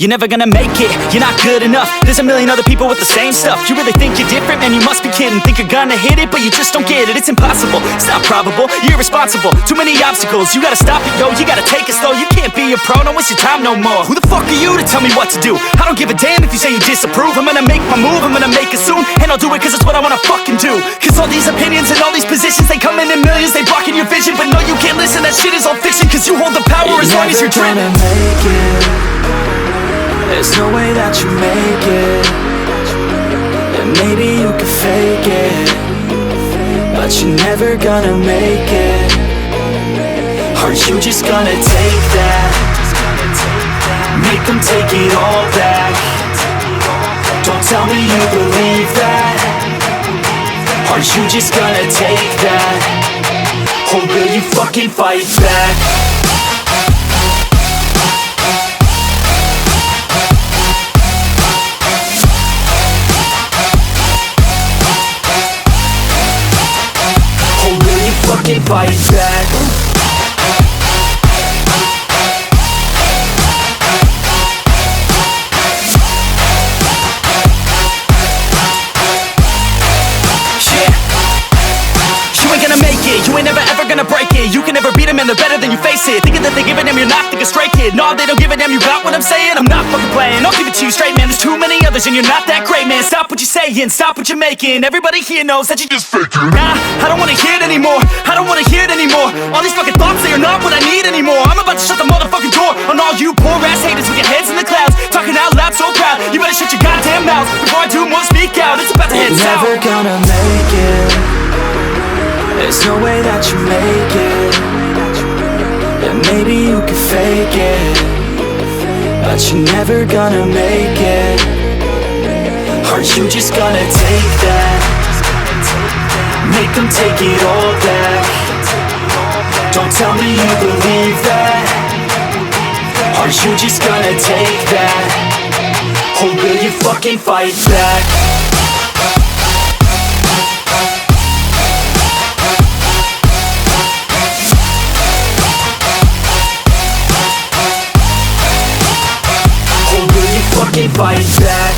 You're never gonna make it, you're not good enough. There's a million other people with the same stuff. You really think you're different? Man, you must be kidding. Think you're gonna hit it, but you just don't get it. It's impossible, it's not probable, you're irresponsible. Too many obstacles, you gotta stop it, yo. You gotta take it slow, you can't be a pro. Don't waste your time no more. Who the fuck are you to tell me what to do? I don't give a damn if you say you disapprove. I'm gonna make my move, I'm gonna make it soon. And I'll do it cause it's what I wanna fucking do. Cause all these opinions and all these positions, they come in millions, they blocking your vision. But no, you can't listen, that shit is all fiction. Cause you hold the power as long as you're driven. Make it. There's no way that you make it. And maybe you can fake it, but you're never gonna make it. Are you just gonna take that? Make them take it all back. Don't tell me you believe that. Are you just gonna take that? Or will you fucking fight back? Fucking fight back. You ain't gonna make it, you ain't never ever gonna break it. You can never beat them and they're better than you face it. Thinking that they give a damn, you're not thinking straight, kid. No, they don't give a damn, you got what I'm saying? I'm not fucking playing, I'll give it to you straight, man. There's too many others and you're not that great, man. Stop what you're saying, stop what you're making. Everybody here knows that you just faking. Nah, I don't wanna hear it anymore, I don't wanna hear it anymore. All these fucking thoughts, they are not what I need anymore. I'm about to shut the motherfucking door on all you poor ass haters with your heads in the clouds, talking out loud so proud. You better shut your goddamn mouth before I do more speak out. It's about to head south. You're never gonna make it. There's no way that you make it. And maybe you can fake it, but you're never gonna make it. Are you just gonna take that? Make them take it all back. Don't tell me you believe that. Are you just gonna take that? Or will you fucking fight back? Fucking fight back.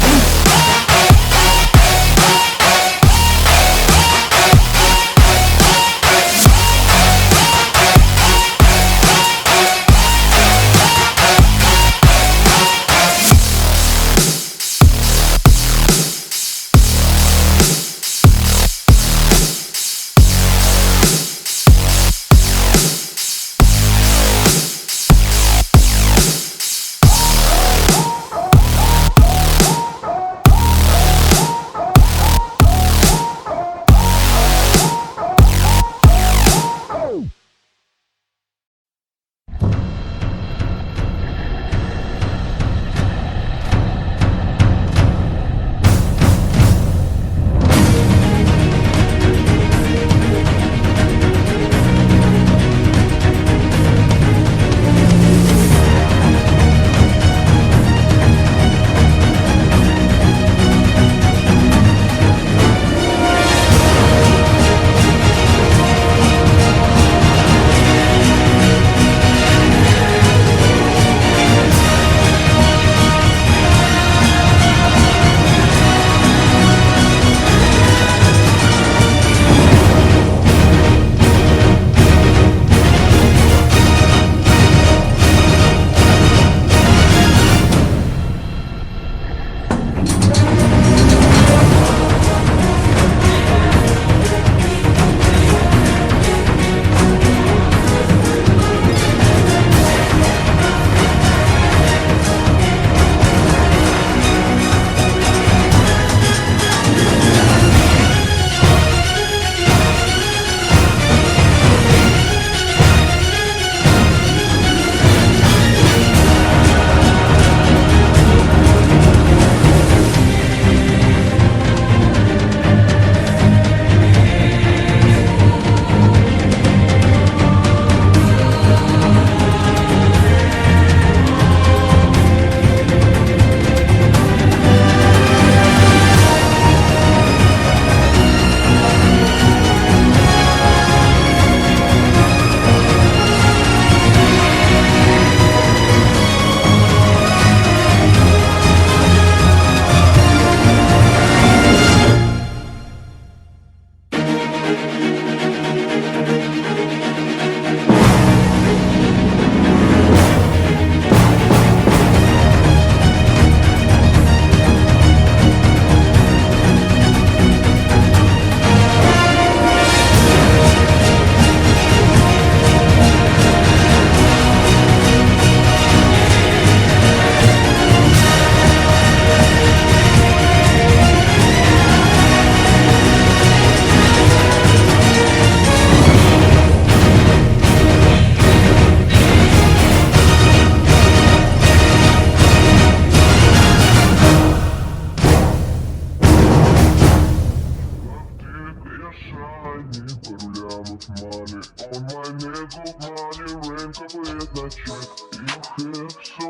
Он монету в мане, рейнка значит. Их hips